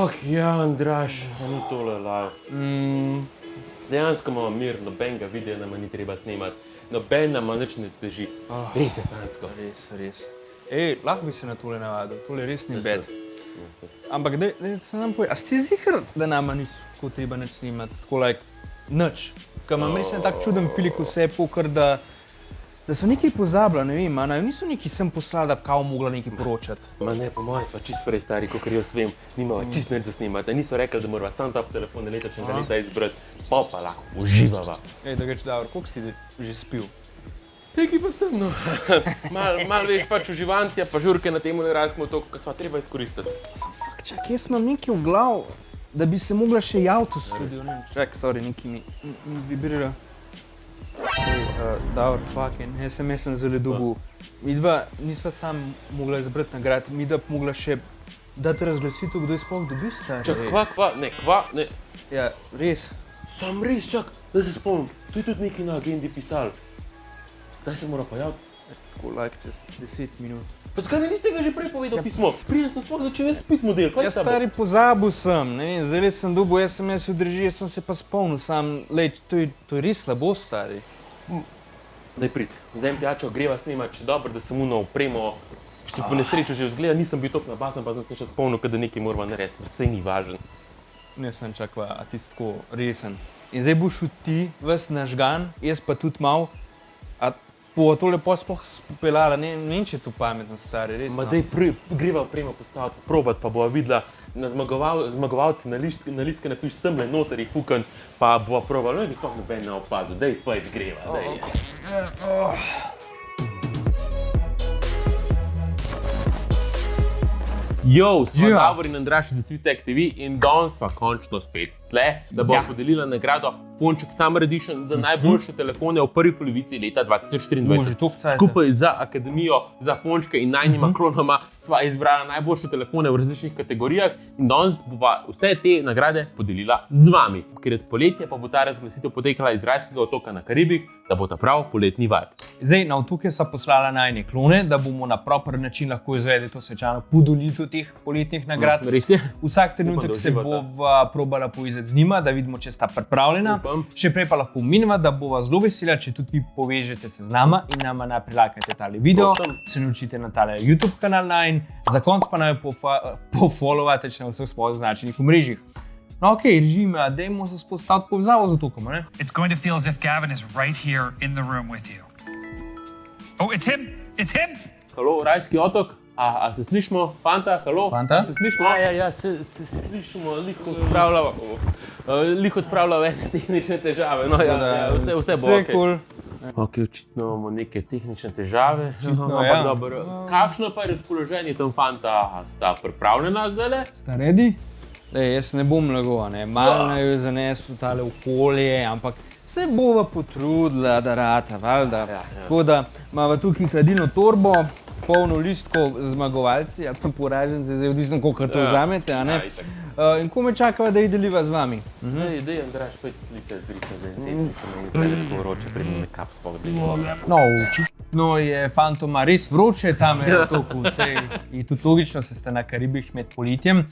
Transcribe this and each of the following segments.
Ja, Andraž, ni tole live. Dejansko imamo mir, nobenega videa nama ni treba snemati, noben nama nič ne teži. Res je sanjsko. Res. Lahko bi se na tole navadil, tole res ni bed. Ampak daj se nam povej, a ste ziher, da nama ni treba nič snemati, tako nič? Ker imam res tak čuden filik vse pokar, da so nekaj pozabila, ne vem, niso nekaj sem poslala, da bi kao mogla nekaj poročati. Ne, po mojem sva čist prej stari, kakor jaz vem, nimava čist nič za snemati. Niso rekli, da morava sam ta telefon letošnjega leta izbrati, pa lahko uživava. Drugače, Davor, koliko si že spil? Teki pa sem, no. Mal veš, pač uživancija, pa žurke na temu ne razkamo toliko, kar sva treba izkoristiti. Čak, jaz imam nekaj v glav, da bi se mogla še javiti v studiu. Čak, sorry, nekaj mi vibrira. Davor, jaz sem zelo dobil. Midva nisva sam mogla izbrati nagrad, midva pa mogla še dati razglasitev, kdo je sploh dobil stari. Čak, ne. Ja, res. Sam res, čak, da se spomnim, to je tudi nekaj na agendi pisal. Daj se mora pa javiti. Tako, čez 10 minut. Pa zakaj mi niste ga že prej povedal pismo? Prije sem sploh začel jaz pit model, kaj s tabo? Stari, pozabil sem, ne vem, zdaj sem dobil SMS v drži, jaz sem se pa spomnil sam, to je res slabo, stari. Daj prid, vzem pijačo, greva snemati, če dobro, da sem uno opremo, če po nesreču že vzgleda, nisem bil top nabasan, pa sem se še spomnil, da nekaj moramo narediti, vse ni važen. Ne sem čakva, a ti si tako resen. In zdaj boš ti ves nažgan, jaz pa tudi mal, a bo to lepo sploh speljala, ne vem, če je to pametno, stari, res. Ma daj greva opremo postaviti, probat, pa bova videla na zmagovalci na listke napiš semle, noter jih fukan, pa bova probala, no, bi sploh noben ne opazil, daj pojď greva, daj. Jo, sva Davor in Andraž iz Sweet Tech TV in danes sva končno spet tle, da bova podelila nagrado Fonček Summer Edition za najboljše telefone v prvi polovici leta 2024. Skupaj z Akademijo za Fončke in najnjima klonoma sva izbrala najboljše telefone v različnih kategorijah in danes bova vse te nagrade podelila z vami, ker od poletja pa bo ta razglasitev potekala iz Rajskega otoka na Karibih, da bo ta prav poletni vibe. Zdaj, na otoke so poslala najne klone, da bomo na proper način lahko izvedli to svečano podelitev teh poletnih nagrad. Vsak trenutek se bova probala povezati z njima, da vidimo, če sta pripravljena. Še prej pa lahko omenimo, da bova zelo vesela, če tudi vi povežete se z nama in nama najprej lajkajte tale video, se naučite na tale YouTube kanal najin, za konc pa naj pofollowate na vseh svojih označenih omrežjih. No, okej, režim, dajmo se spostaviti povezavo z otokom, ne? It's going to feel as if Gavin is right here in the room with you. Oh, it's him! It's him! Halo, Rajski otok? A se slišimo? Fanta, halo? Fanta? Se slišimo? Ja, se slišimo, lih odpravljava ene tehnične težave. No, vse bo okej. Cool. Ok, očitno imamo neke tehnične težave. Kakšno pa je razpoloženje tam, fanta? Sta pripravljena zdajle? Sta ready? Jaz ne bom lagal, malo naj jo zanesel tale okolje, ampak se bova potrudila, da rata, valjda. Tako da imava tukaj hladilno torbo, polno listkov zmagovalci, ali pa poraženci, zdaj odvisno, koliko to vzamete, a ne? In ko me čakava, da deliva z vami? Dej, Andraž, pojď se zrisne za en sedem, to vroče, preden me kap spogleda. No, je fantoma res vroče, tam je otoku vse. In tudi logično, se ste na Karibih med poletjem.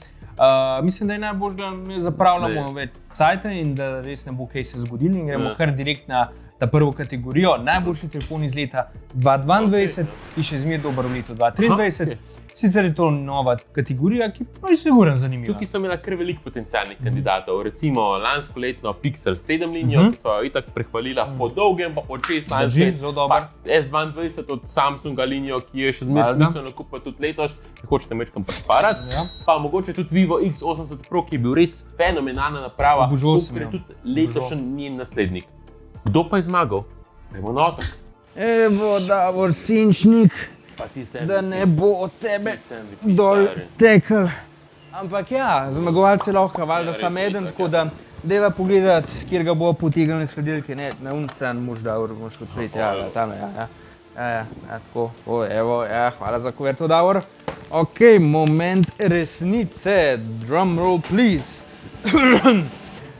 Mislim, da je najbolj, da ne zapravljamo več cajta in da res ne bo kaj se zgodilo in gremo kar direkt na ta prvo kategorijo. Najboljši telefon iz leta 2022 in še zmer dober v letu 2023. Sicer je to nova kategorija, ki pa je sigurno zanimiva. Tukaj so imela kar veliko potencialnih kandidatov. Recimo lansko letno Pixel 7 linijo, ki so jo itak prehvalila po dolgem, pa po 6 pa S22 od Samsunga linijo, ki je še zmer smiselno kupiti tudi letos, če hočete mečkam prišparati. Pa mogoče tudi Vivo X80 Pro, ki je bil res fenomenalna naprava, ker je tudi letošnji njen naslednik. Kdo pa je zmagal? Gremo na otok. Evo, Davor Sinčnik. Da ne bo od tebe dol tekel. Ampak ja, zmagovalci lahko, valjda sam eden, tako da deva pogledati, kjer ga bo potegnil iz hladilke. Ne, na un stran moš Davor, moš odpreti, tam, tako, evo, hvala za kuverto, Davor. Ok, moment resnice, drum roll please.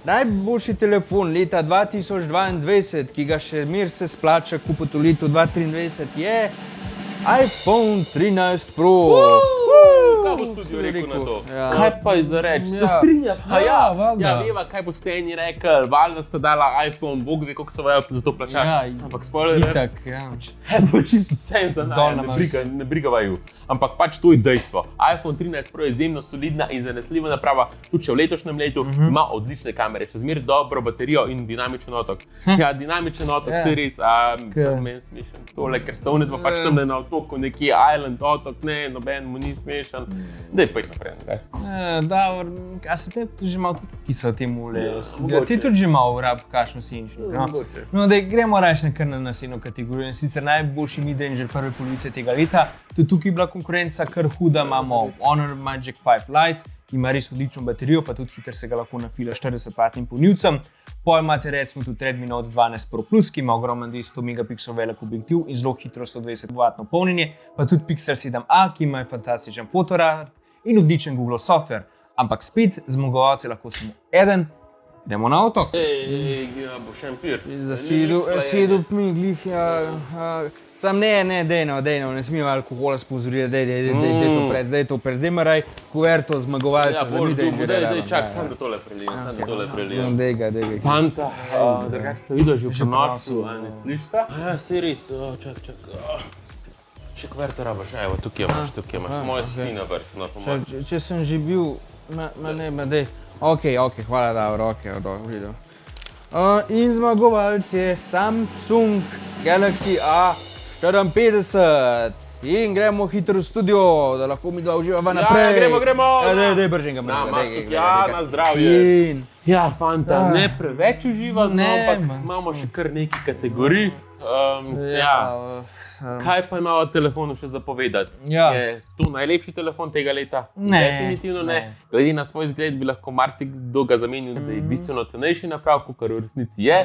Najboljši telefon leta 2022, ki ga še mir se splača kupiti v letu 2023 je iPhone 13 Pro. kdo v studiu rekel na to? Ja. Kaj pa je za reči? Se strinja, pa valjda. Ja, veva, kaj boste eni rekli, valjda ste dala iPhone, Bog ve, koliko se vajo za to plačati. Ja, ampak spoiler, itak, ja. Apple čisto vse za Dol na nas, ne briga vaju. Ampak pač to je dejstvo. iPhone 13 Pro je izjemno solidna in zanesljiva naprava, tudi v letošnjem letu, ima odlične kamere, še zmeraj dobro baterijo in dinamičen otok. Ja, dinamičen otok, se res, sem meni smešen tole, ker sta onedva pač tam na otoku, nekje Island otok, ne, noben mu ni smešen. Daj, pojď naprej, ne? Davor, a se te že malo pisal temu le? Ti tudi že malo rab kakšno sinčnik, no? No, daj, gremo raje kar na naslednjo kategorijo in sicer najboljši mid-ranger prve polovice tega leta. Tudi tukaj je bila konkurenca kar huda, imamo Honor Magic 5 Lite, ki ima res odlično baterijo, pa tudi hiter se ga lahko nafila 40W polnilcem. Potem imate recimo tudi Redmi Note 12 Pro Plus, ki ima ogromen 200 megapikselov velik objektiv in zelo hitro 120W polnjenje, pa tudi Pixel 7a, ki ima fantastičen fotoradar in odličen Google software. Ampak spet zmagovalci lahko samo eden. Gremo na otok. Ja, bo še empir. Sedel mi glih, sam ne, dejno, ne smijo alkohola sponzorirati, dej to pred, dej maraj kuverto zmagovalca za mid-ranger. Dej, čak, sam da tole prelijem, Dej ga. Fanta, drugače ste videli že v prenosu, ali ne slišite? Ja, saj res, čak. Še kuverto rabaš, evo, tukaj imaš, moja stina vrstna, po mojem. Če sem že bil, dej. Ok, hvala, dobro, v redu. In zmagovalec je Samsung Galaxy A54. In gremo hitro v studio, da lahko mi dva uživava naprej. Ja, gremo. Dej, bržen ga. Na zdravje. Ja, fanta, ne preveč uživati, ampak imamo še kar nekaj kategorij. Kaj pa imamo telefonu še zapovedati? Je to najlepši telefon tega leta? Ne. Definitivno ne. Glede na svoj izgled bi lahko marsikdo ga zamenil, da je bistveno cenejši naprav, kot v resnici je.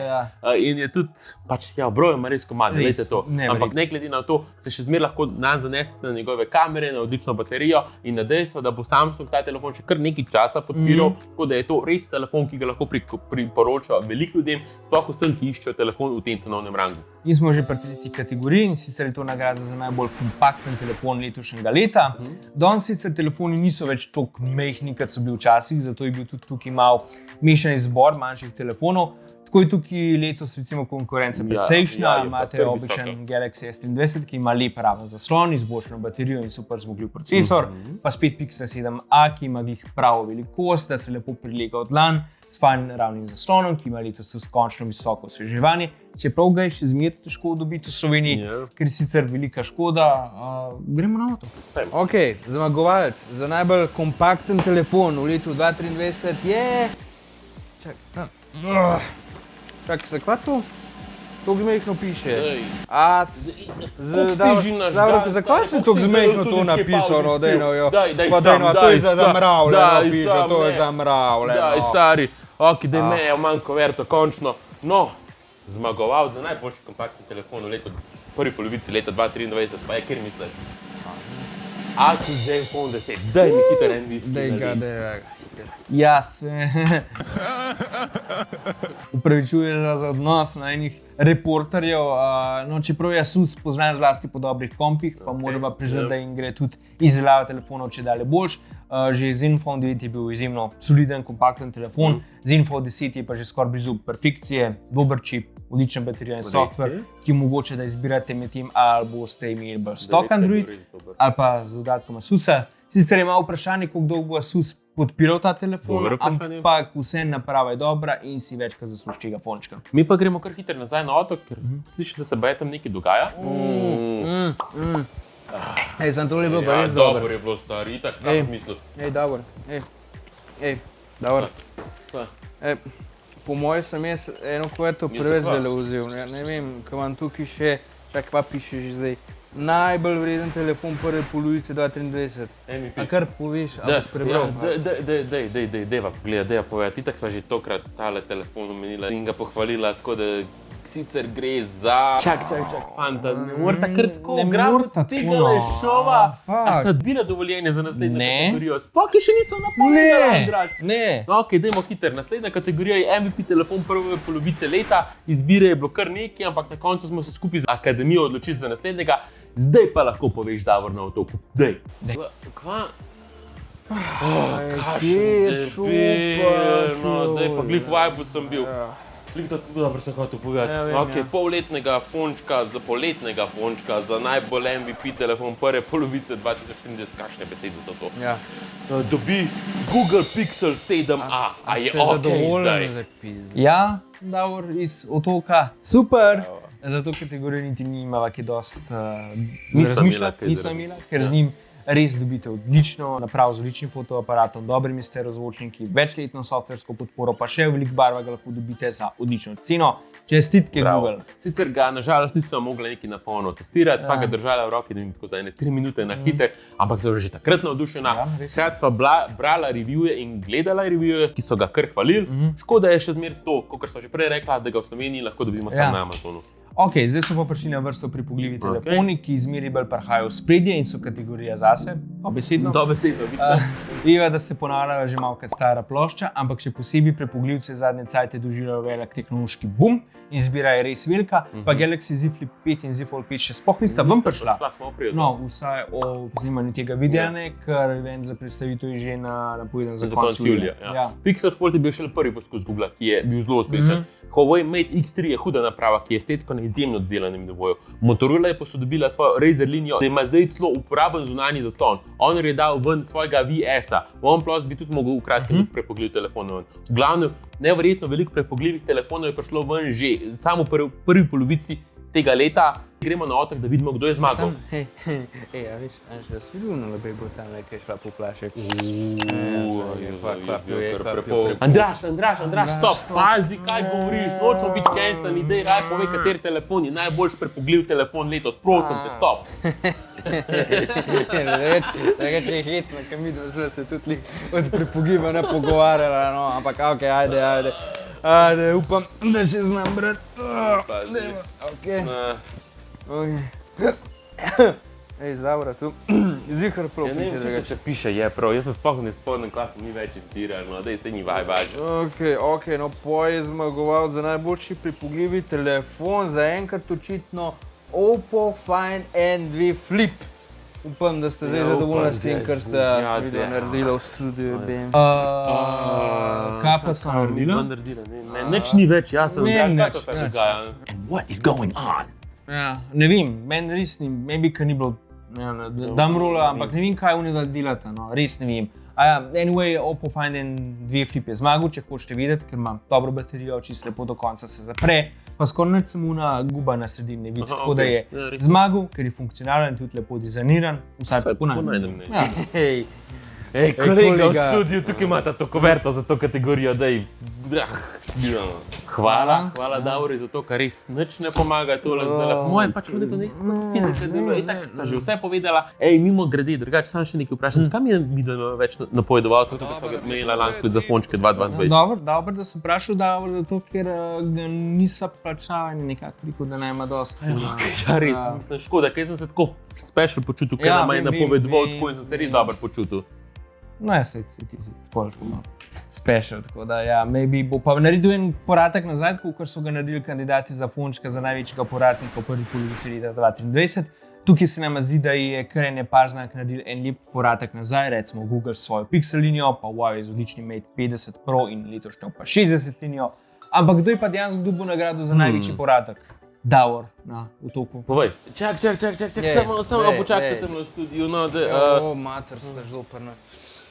In je tudi, pač broj ima res komad, veste to. Ampak ne glede na to, se še zmeraj lahko nanj zanesete na njegove kamere, na odlično baterijo in na dejstvo, da bo Samsung ta telefon še kar nekaj časa podpiral, tako da je to res telefon, ki ga lahko priporoča veliko ljudem, sploh vsem, ki iščejo telefon v tem cenovnem rangu. In smo že pri tretji kategoriji, in sicer je to nagrada za najbolj kompakten telefon letošnjega leta. Danes sicer telefoni niso več toliko majhni, kot so bili včasih, zato je bil tudi tukaj malo mešan izbor manjših telefonov. Tako je tukaj letos recimo konkurenca precejšnja, imate običen Galaxy S23, ki ima lep raven zaslon, izboljšano baterijo in super zmogljiv procesor, pa spet Pixel 7a, ki ima glih pravo velikost, da se lepo prilega od dlan, s fajn ravnim zaslonom, ki ima letos tudi končno visoko osveževanje, čeprav ga je še zmeraj težko dobiti v Sloveniji, ker je sicer velika škoda. Gremo na otok. Ok, zmagovalec za najbolj kompakten telefon v letu 2023 je... Čak, zakaj to? To zmejhno piše. Zakaj si to zmejhno to napisano? To je zamravljeno, piše, to je zamravljeno. Daj, stari, ok, daj me, manj kuverto, končno. No, zmagoval za najboljši kompaktni telefon v prvi polovici leta 2023, pa je, kjer misliš? Asus Zenfone 10, daj mi hiter en viski. Daj ga. Jaz upravičujem za odnos na enih reporterjev, čeprav je Asus poznan zlasti po dobrih kompih, pa moramo priznati, da jim gre tudi izdelava telefonov čedalje boljš. Že Zenfone 9 je bil izjemno soliden, kompakten telefon, Zenfone 10 je pa že skoraj blizu perfekcije, dober čip, odličen baterija in software, ki omogoča, da izbirate med tem, ali boste imeli bolj stock Android ali pa z dodatkom Asusa. Sicer je malo vprašanje, kako dolgo bo Asus podpiral ta telefon, ampak vse naprava je dobra in si večkrat zasluži tega fončka. Mi pa gremo kar hitro nazaj na otok, ker slišiš, da se baje tam nekaj dogaja. Sam tole je bilo pa res dobro. Dobro je bilo, stari, itak, kaj bi mislil? Davor. Po mojem sem jaz eno kuverto preveč zdaj vzel. Ne vem, kaj imam tukaj še, čak pa piše že zdaj. Najbolj vreden telefon prve polovice 2023. A kar poveš, ali boš prebral? Dejva pogledati, dejva povedati. Itak sva že tokrat tale telefon omenila in ga pohvalila, tako da sicer gre za... Čak, fanta, ne morata kar tako grabiti tega šova. A sta dobila dovoljenje za naslednjo kategorijo? Sploh še niso napovedali, draž. Ne. Ok, dajmo hiter. Naslednja kategorija je MVP telefon prve polovice leta. Izbire je bilo kar nekaj, ampak na koncu smo se skupaj z akademijo odločili za naslednjega. Zdaj pa lahko poveš, Davor, na otoku. Dej. Kva? Daj pa glih vibe sem bil. Dobro sem hotel povedati. Polletnega fončka za poletnega fončka za najbolj MVP telefon prve polovice 2024, kakšne besede so to? Ja. Dobi Google Pixel 7a. A je zadovoljen zdaj? Ja, Davor iz Otoka, super! Za to kategorijo niti nimava kaj dost razmišljati, nisem imela, ker z njim res dobite odlično napravo z odličnim fotoaparatom, dobrimi stereozvočniki, večletno softversko podporo, pa še v veliko barvah ga lahko dobite za odlično ceno. Čestitke Google. Sicer ga nažalost nisem mogla nekaj na polno testirati, sva ga držala v roki, da mi tako za 3 minute na hiter, ampak sem že takrat navdušena. Saj sva brala reviewje in gledala reviewje, ki so ga kar hvalili. Škoda je še zmeraj to, kot sem že prej rekla, da ga v Sloveniji lahko dobimo samo na Amazonu. Ok, zdaj so pa prišli na vrsto pripogljivi telefoni, ki zmeraj bolj prihajajo v spredje in so kategorija zase, dobesedno. Veva, da se ponavlja že malce stara plošča, ampak še posebej prepogljivci zadnje cajte doživljajo velik tehnološki boom in zbira je res velika, pa Galaxy Z Flip 5 in Z Fold 5 še sploh nista ven prišla. No, vsaj o snimanju tega videa ne, ker event za predstavitev je že napovedan za konec julija. Pixel Fold je bil šele prvi poskus Google, ki je bil zelo uspešen. Huawei Mate X3 je huda naprava, ki je estetsko na izjemno dodelanem nivoju. Motorola je posodobila svojo Razer linijo, da ima zdaj celo uporaben zunanji zaslon. Honor je dal ven svojega VS-a. OnePlus bi tudi mogel v kratkem prepogljiv telefonov ven. V glavnem, neverjetno veliko prepogljivih telefonov je prišlo ven že samo v prvi polovici tega leta. Gremo na otok, da vidimo, kdo je zmagal. A veš, da si videl na lebegu tam nekaj šla poplašek. Andraž, stop, pazi, kaj govoriš, nočemo biti skenstani, dej, raj povej, kateri telefon je najboljš prepogljiv telefon letos, prosim te, stop. Reč je hecno, ker mi dva se tudi od prepogibanja pogovarjala, no, ampak okej, ajde. Ajde, upam, da še znam brati. Ej, zdavra tu. Zihar prav piše, da ga če piše, je prav. Jaz se sploh ne spomnim, kaj smo mi več izbirali, no, dej se ni važno. Ok, no, je zmagoval za najboljši prepogljivi telefon, zaenkrat očitno Oppo Find N2 Flip. Upam, da ste zdaj zadovoljni s tem, kar ste video naredili v studiu BM. Kaj pa so naredila? Nič ni več, jaz sem kaj se tako dogaja. And what is going on? Ja, ne vem, meni res ni, maybe ka ni bilo damrola, ampak ne vem, kaj oni delata, no, res ne vem. Anyway, Oppo Find N2 Flip je zmagal, če hočete vedeti, ker ima dobro baterijo, čisto lepo do konca se zapre, pa skoraj nič samo na guba na sredini ne vidi, tako da je zmagal, ker je funkcionalen in tudi lepo dizajniran, vsaj po najmanjem. Ej, kolega v studiu, tukaj imata to kuverto za to kategorijo, daj. Hvala Davori za to, kar res nič ne pomaga tole zdaj. Moje pač bude to niste kot fizično delo, tako sta že vse povedala. Ej, mimo grede, drugače sam še nekaj vprašam, zakaj mi je videno več napovedovalcev, tukaj so ga imela lansko za fončke 2022? Dobro, da sem vprašal Davor, zato ker ga nisva plačavani nekako rekel, da ne ima dost. Ja, res, mislim, škoda, ker sem se tako special počutil, ker nama je napovedoval tako in sem se res dobro počutil. No, ja, se ti si tako special, tako da ja, maybe bo pa naredil en poratek nazaj, ker so ga naredili kandidati za fončka za največjega poratnika v prvi polovici leta 2023. Tukaj se nam zdi, da je kar en Parznak naredil en lep poratek nazaj, recimo Google s svojo Pixel linijo, pa Huawei z odličnim Mate 50 Pro in letošnjo pa 60 linijo. Ampak kdo je pa dejansko dobil nagrado za največji poratek? Davor na Otoku. Povej, čak, samo počakajte tam v studiu, no, da... Mater, ste zoprne.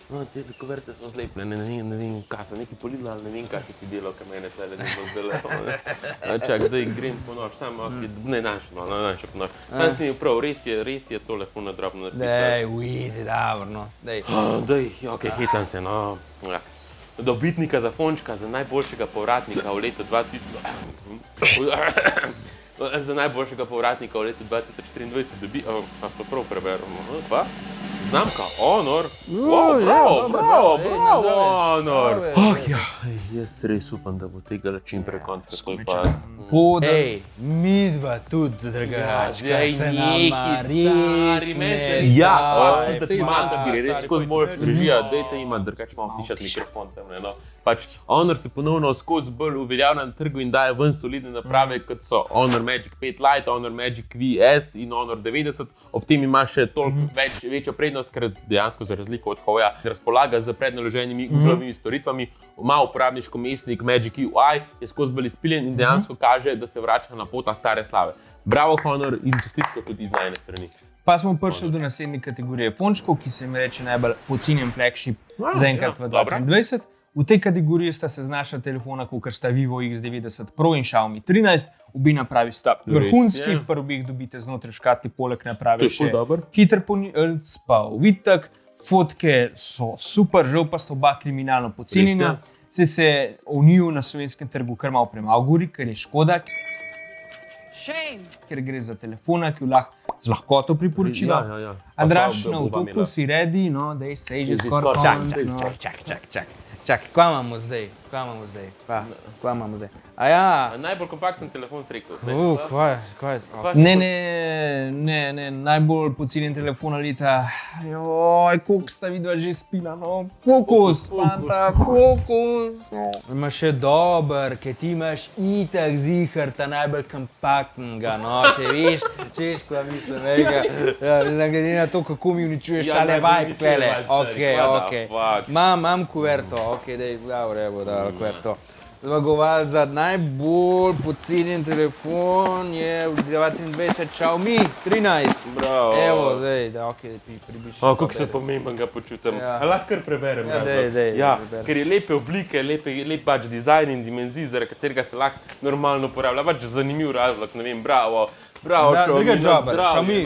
No, te kuverte so zlepljene, ne vem, kaj so neki polila, ali ne vem, kaj si ti delal, kaj mene tele ne bo zdele. Čak, daj grem po noč, samo, ne našo po noč. Tam si mi prav, res je telefon nadrobno napisal. Dej, easy, Davor, no, dej. Dej, ok, hecam se, no. Dobitnika za fončka, za najboljšega povratnika v letu 2023 dobi, pa to prav preberamo, pa? Znamka Honor. Bravo, Honor. Jaz res upam, da bo tega čim prej konc pa. Ej, midva tudi, dragačka, se nama res ne da te imam, da bi res skozi boljš režija, dajte ima, drugač malo pišati mikrofon tam, no. Pač Honor se ponovno skozi bolj uveljavlja na trgu in daje ven solidne naprave, kot so Honor Magic 5 Lite, Honor Magic VS in Honor 90. Ob tem ima še toliko večjo prednost, prednost, ker dejansko za razliko od Huawei razpolaga z prednaloženimi Googlovimi storitvami, ima uporabniško mestnik Magic UI, je skozi bolj izpiljen in dejansko kaže, da se vrača na pota stare slave. Bravo, Honor, in čestitko tudi iz najne strani. Pa smo prišli do naslednje kategorije fončkov, ki se jim reče najbolj pocenjen flagship zaenkrat v 2023. V tej kategoriji sta se znašla telefona, kot sta Vivo X90 Pro in Xiaomi 13. Obi napravi sta vrhunski, prvi jih dobite znotraj škatli, poleg naprave še hiter polnilec, pa uvitek. Fotke so super, žal pa sta oba kriminalno pocenjena. Se o njiju na slovenskem trgu kar malo premalo govori, ker je škoda. Ker gre za telefona, ki jo lahko z lahkoto priporočiva. Andraž, na otoku si ready, no, da je že skoraj konec. Čakaj, kva imamo zdaj? Kva imamo zdaj? A ja. Najbolj kompaktni telefon si rekel. Kva je? Ne, najbolj pocenjen telefon leta. Joj, koliko sta vidva že spila, no. Fokus, fanta, fokus. Ima še dober, ker ti imaš itak zihar ta najbolj kompaktnega, no, če veš, kva mislim, vega. Glede na to, kako mi uničuješ tale vibe, pele. Ok. Imam kuverto. Ok, dej, v kuverto. Zmagovalec za najbolj pocenjen telefon je v 29 Xiaomi 13. Bravo. Evo, zdaj, da ok, približno. Kako se pomemben ga počutim. Lahko kar preberem. Ker je lepe oblike, lep pač dizajn in dimenzij, zaradi katerega se lahko normalno uporablja. Pač zanimiv razlog, ne vem, bravo. Bravo, Xiaomi,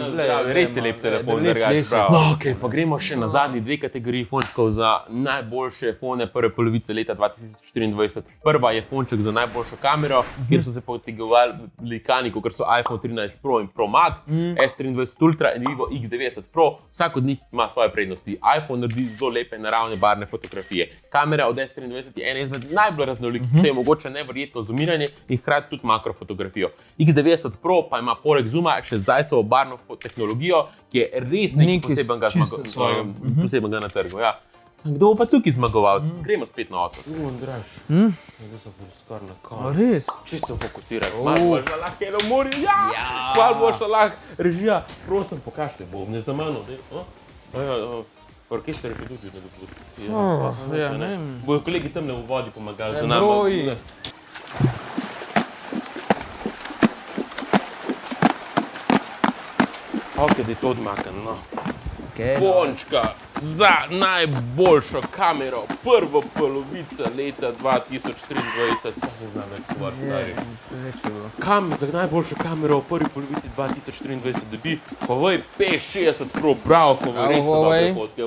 res je lep telefon, bravo. Ok, pa gremo še na zadnji dve kategoriji fončkov za najboljše fone prve polovice leta 2024. Prva je fonček za najboljšo kamero, kjer so se potegovali velikani, kot so iPhone 13 Pro in Pro Max, S23 Ultra in Vivo X90 Pro. Vsak od njih ima svoje prednosti. iPhone naredi zelo lepe naravne barvne fotografije. Kamera od S23 je ena izmed najbolj raznolikih, vse je mogoče neverjetno zoomiranje in hkrati tudi makrofotografijo. X90 Pro pa ima poleg zooma še zajsovo barvno tehnologijo, ki je res nekaj posebenega na trgu. Ja. Kdo bo pa tukaj zmagovalc? Gremo spet na osem. Andraž, zdaj so skoraj na koncu. Res? Čisto fokusiraj. Malo boš lahko eno morje. Malo boš lahko režija. Prosim, pokažite bobne za mano. Orkester je še tudi ne dopusti. Bojo kolegi tamle v vodi pomagali za nama. Ok, da je to odmaknen, no. Fončka za najboljšo kamero prvo polovica leta 2023. Ne znam več govoriti. Kam za najboljšo kamero v prvi polovici 2023 dobi Huawei P60 Pro, bravo, Huawei, res so dobre fotke.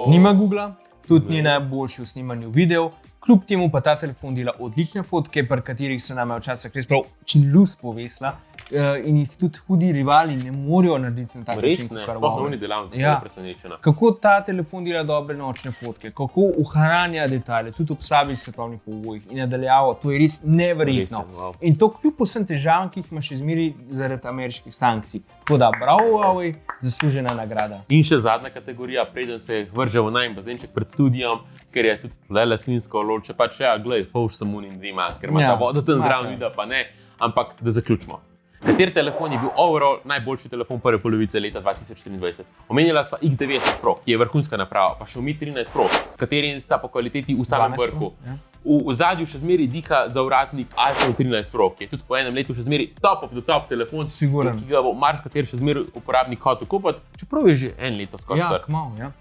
Nima Googla, tudi ni najboljši v snimanju videov. Kljub temu pa ta telefon dela odlične fotke, pri katerih se nam je včasih res prav činlus povesla in jih tudi hudi rivali ne morejo narediti na tak način, kot kar Huawei. Oni delavnici so presenečena. Kako ta telefon dela dobre nočne fotke, kako ohranja detajle, tudi ob slabih svetovnih pogojih in nadaljavo, to je res neverjetno. In to kljub vsem težavam, ki jih ima še zmeraj zaradi ameriških sankcij. Tako da, bravo Huawei, zaslužena nagrada. In še zadnja kategorija, preden se vrže v najin bazenček pred studijom, ker je tudi tlele svinsko loče, pač glej, povš sem unim dvima, ker ima ta voda tam zraven videa, pa ne, ampak da zaključimo. Kateri telefon je bil overall najboljši telefon prve polovice leta 2024? Omenjala sva X90 Pro, ki je vrhunska naprava, pa Xiaomi 13 Pro, s katerim sta po kvaliteti v samem vrhu. V zadju še zmeri diha zavratnik iPhone 13 Pro, ki je tudi po enem letu še zmeri top of the top telefon, ki ga bo marsikateri še zmeri uporabnik hotel kupiti, čeprav je že en leto skoraj.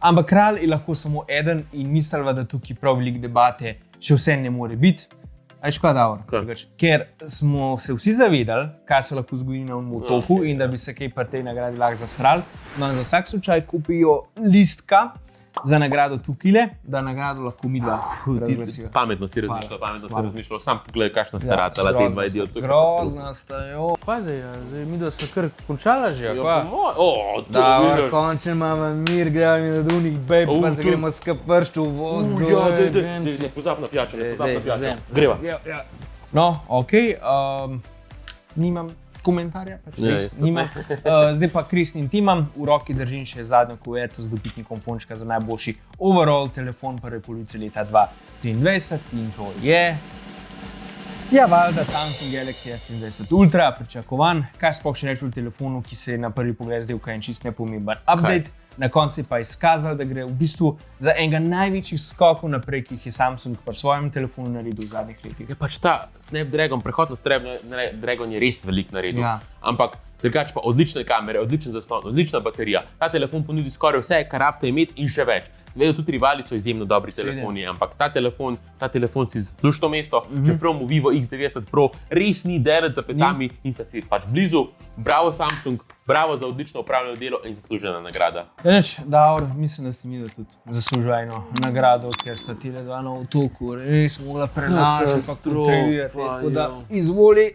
Ampak kralj je lahko samo eden in mislila, da tukaj prav veliko debate še vse ne more biti. Ajš kaj davor? Ker smo se vsi zavedali, kaj se lahko zgodi na otoku in da bi se kaj pri tej nagradi lahko zasrali. No, za vsak slučaj kupijo listka za nagrado tukile, da nagrado lahko midva razglasijo. Pametno si razmišljal, sam pogledaj, kakšna sta ratala te dva idiotu. Grozna sta, jo. Pa zdaj, midva sta kar končala že, kva? Davor, končno imamo mir, greva mi na dunih bejb, pa se gremo skup vršču v vodo. Ne pozab na pijačo, greva. No, okej, nimam komentarja, pač res nimam. Zdaj pa Kristin Timam, v roki držim še zadnjo kuverto z dobitnikom fončka za najboljši overall telefon prve polovice leta 2023 in to je... Ja, valjda Samsung Galaxy S23 Ultra, pričakovan. Kaj sploh še reči o telefonu, ki se je na prvi pogled zdel kaj en čist nepomemben update. na koncu pa izkazalo, da gre v bistvu za enega največjih skokov naprej, ki jih je Samsung pri svojem telefonu naredil v zadnjih letih. Je pač ta Snapdragon, prehod na Snapdragon je res velik naredil. Ja. Ampak drugače pa odlične kamere, odličen zaslon, odlična baterija. Ta telefon ponudi skoraj vse, kar rabite imeti in še več. Seveda tudi rivali so izjemno dobri telefoni, ampak ta telefon si zasluži to mesto, čeprav mu Vivo X90 Pro res ni deret za petami in sta si pač blizu. Bravo Samsung, bravo za odlično upravljeno delo in zaslužena nagrada. Davor, mislim, da si mi da tudi zaslužila eno nagrado, ker sta ti dva na otoku res mogla prenašati, pa kontrolirati. Tako da izvoli.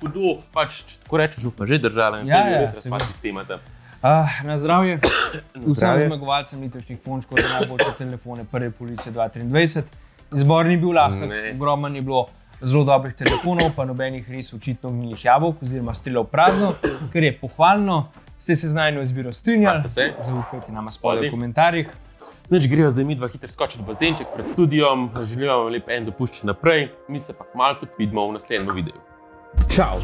Hudo, pač, ko rečeš, pa že držala in res razpad sistema tam. Na zdravje. Vsem zmagovalcem letošnjih Fončkov za najboljše telefone prve polovice 2023. Izbor ni bil lahek, ogromno je bilo zelo dobrih telefonov, pa nobenih res očitno gnilih jabolk oziroma strelov prazno, kar je pohvalno. Ste se z najino izbiro strinjali, zaupajte nama spodaj v komentarjih. Nič grejo zdaj mi dva hitro skočiti v bazenček pred studijom, želim vam lep en dopuščen naprej, mi se pa kmalu tudi vidimo v naslednjem videu. Čau!